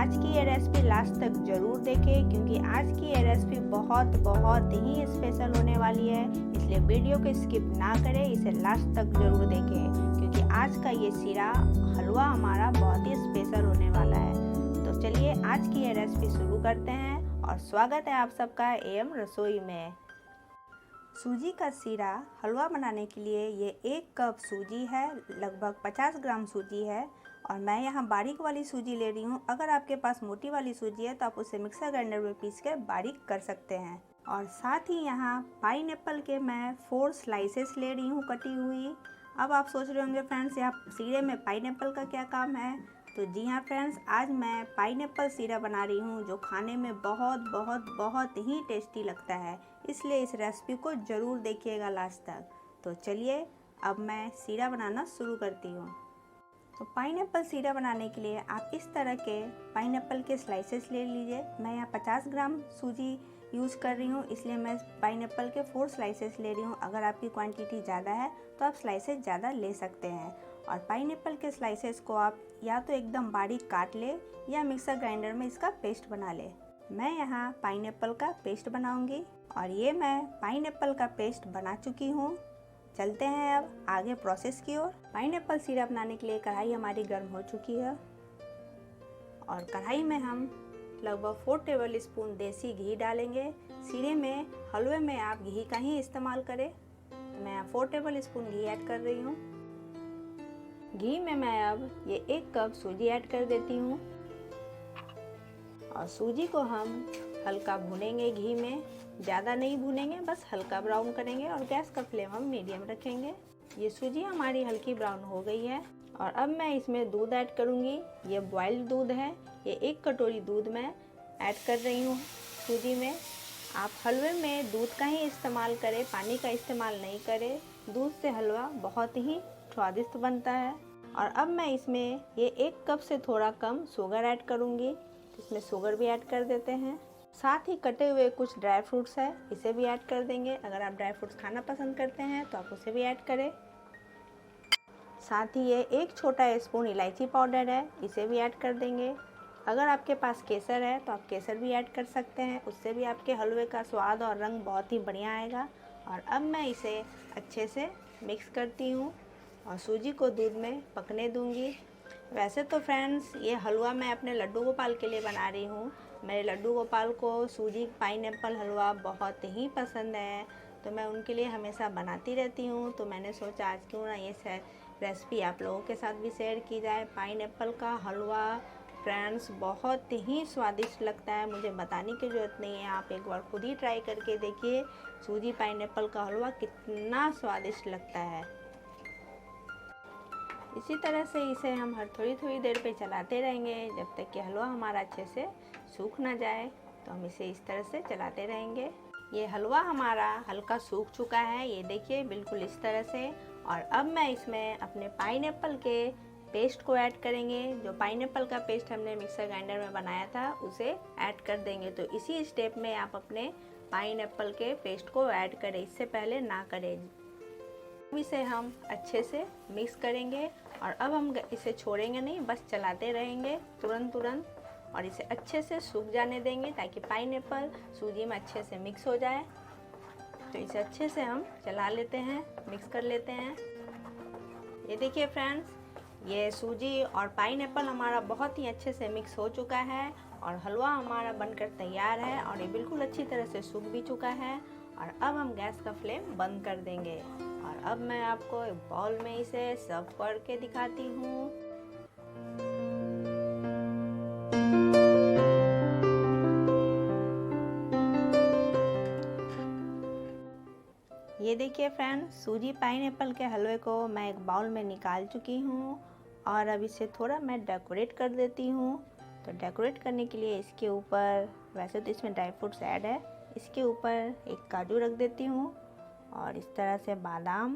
आज की ये रेसिपी लास्ट तक ज़रूर देखें क्योंकि आज की ये रेसिपी बहुत ही स्पेशल होने वाली है। इसलिए वीडियो को स्किप ना करें, इसे लास्ट तक ज़रूर देखें क्योंकि आज का ये सीरा हलवा हमारा बहुत ही स्पेशल होने वाला है। तो चलिए आज की ये रेसिपी शुरू करते हैं और स्वागत है आप सबका एम रसोई में। सूजी का सीरा हलवा बनाने के लिए ये 1 कप सूजी है, लगभग 50 ग्राम सूजी है और मैं यहाँ बारीक वाली सूजी ले रही हूँ। अगर आपके पास मोटी वाली सूजी है तो आप उसे मिक्सर ग्राइंडर में पीस के बारीक कर सकते हैं। और साथ ही यहाँ पाइनएप्पल के मैं 4 स्लाइसेस ले रही हूँ कटी हुई। अब आप सोच रहे होंगे फ्रेंड्स यहाँ सीरे में पाइनएप्पल का क्या काम है। तो जी हाँ फ्रेंड्स, आज मैं पाइनएप्पल सीरा बना रही हूँ जो खाने में बहुत ही टेस्टी लगता है। इसलिए इस रेसिपी को ज़रूर देखिएगा लास्ट तक। तो चलिए अब मैं सीरा बनाना शुरू करती हूँ। तो पाइनएप्पल सीरा बनाने के लिए आप इस तरह के पाइनएप्पल के स्लाइसेस ले लीजिए। मैं यहाँ 50 ग्राम सूजी यूज़ कर रही हूँ, इसलिए मैं पाइनएप्पल के 4 स्लाइसेस ले रही हूँ। अगर आपकी क्वांटिटी ज़्यादा है तो आप स्लाइसेस ज़्यादा ले सकते हैं। और पाइनएप्पल के स्लाइसेस को आप या तो एकदम बारीक काट ले या मिक्सर ग्राइंडर में इसका पेस्ट बना ले। मैं यहाँ पाइनएप्पल का पेस्ट बनाऊँगी और ये मैं पाइनएप्पल का पेस्ट बना चुकी हूँ। चलते हैं अब आगे प्रोसेस की ओर। पाइनएप्पल सीरा बनाने के लिए कढ़ाई हमारी गर्म हो चुकी है और कढ़ाई में हम लगभग 4 टेबल स्पून देसी घी डालेंगे। सीरे में हलवे में आप घी का ही इस्तेमाल करें। तो मैं 4 टेबल स्पून घी ऐड कर रही हूँ। घी में मैं अब ये 1 कप सूजी ऐड कर देती हूँ और सूजी को हम हल्का भूनेंगे घी में, ज़्यादा नहीं भूनेंगे, बस हल्का ब्राउन करेंगे और गैस का फ्लेम हम मीडियम रखेंगे। ये सूजी हमारी हल्की ब्राउन हो गई है और अब मैं इसमें दूध ऐड करूँगी। ये बॉइल्ड दूध है, ये 1 कटोरी दूध मैं ऐड कर रही हूँ सूजी में। आप हलवे में दूध का ही इस्तेमाल करें, पानी का इस्तेमाल नहीं करें। दूध से हलवा बहुत ही स्वादिष्ट बनता है। और अब मैं इसमें ये 1 कप से थोड़ा कम शुगर ऐड करूँगी। इसमें शुगर भी ऐड कर देते हैं। साथ ही कटे हुए कुछ ड्राई फ्रूट्स है, इसे भी ऐड कर देंगे। अगर आप ड्राई फ्रूट्स खाना पसंद करते हैं तो आप उसे भी ऐड करें। साथ ही ये 1 छोटा स्पून इलायची पाउडर है, इसे भी ऐड कर देंगे। अगर आपके पास केसर है तो आप केसर भी ऐड कर सकते हैं, उससे भी आपके हलवे का स्वाद और रंग बहुत ही बढ़िया आएगा। और अब मैं इसे अच्छे से मिक्स करती हूँ और सूजी को दूध में पकने दूँगी। वैसे तो फ्रेंड्स ये हलवा मैं अपने लड्डू गोपाल के लिए बना रही हूँ। मेरे लड्डू गोपाल को सूजी पाइनएप्पल हलवा बहुत ही पसंद है, तो मैं उनके लिए हमेशा बनाती रहती हूँ। तो मैंने सोचा आज क्यों ना ये रेसिपी आप लोगों के साथ भी शेयर की जाए। पाइनएप्पल का हलवा फ्रेंड्स बहुत ही स्वादिष्ट लगता है, मुझे बताने की ज़रूरत नहीं है। आप एक बार खुद ही ट्राई करके देखिए सूजी पाइनएप्पल का हलवा कितना स्वादिष्ट लगता है। इसी तरह से इसे हम हर थोड़ी देर पे चलाते रहेंगे जब तक कि हलवा हमारा अच्छे से सूख ना जाए। तो हम इसे इस तरह से चलाते रहेंगे। ये हलवा हमारा हल्का सूख चुका है, ये देखिए बिल्कुल इस तरह से। और अब मैं इसमें अपने पाइनएप्पल के पेस्ट को ऐड करेंगे। जो पाइनएप्पल का पेस्ट हमने मिक्सर ग्राइंडर में बनाया था उसे ऐड कर देंगे। तो इसी स्टेप में आप अपने पाइनएप्पल के पेस्ट को ऐड करें, इससे पहले ना करें। इसे हम अच्छे से मिक्स करेंगे और अब हम इसे छोड़ेंगे नहीं, बस चलाते रहेंगे तुरंत और इसे अच्छे से सूख जाने देंगे ताकि पाइनएप्पल सूजी में अच्छे से मिक्स हो जाए। तो इसे अच्छे से हम चला लेते हैं, मिक्स कर लेते हैं। ये देखिए फ्रेंड्स, ये सूजी और पाइनएप्पल हमारा बहुत ही अच्छे से मिक्स हो चुका है और हलवा हमारा बनकर तैयार है और ये बिल्कुल अच्छी तरह से सूख भी चुका है। और अब हम गैस का फ्लेम बंद कर देंगे और अब मैं आपको एक बाउल में इसे सर्व करके दिखाती हूँ। ये देखिए फ्रेंड्स, सूजी पाइनएप्पल के हलवे को मैं एक बाउल में निकाल चुकी हूँ और अब इसे थोड़ा मैं डेकोरेट कर देती हूँ। तो डेकोरेट करने के लिए इसके ऊपर, वैसे तो इसमें ड्राई फ्रूट्स ऐड है, इसके ऊपर एक काजू रख देती हूँ और इस तरह से बादाम,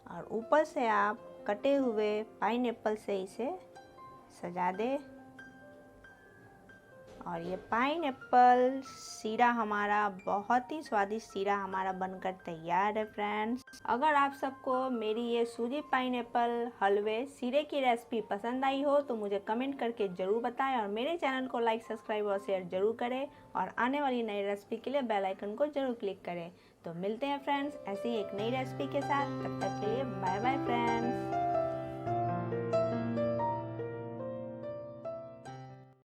और ऊपर से आप कटे हुए पाइनएप्पल से इसे सजा दे। और ये पाइनएप्पल सीरा हमारा बहुत ही स्वादिष्ट सीरा हमारा बनकर तैयार है फ्रेंड्स। अगर आप सबको मेरी ये सूजी पाइनएप्पल हलवे सीरे की रेसिपी पसंद आई हो तो मुझे कमेंट करके ज़रूर बताएं और मेरे चैनल को लाइक, सब्सक्राइब और शेयर ज़रूर करें और आने वाली नई रेसिपी के लिए बेल आइकन को ज़रूर क्लिक करें। तो मिलते हैं फ्रेंड्स ऐसी एक नई रेसिपी के साथ, तब तक के लिए बाय बाय फ्रेंड्स।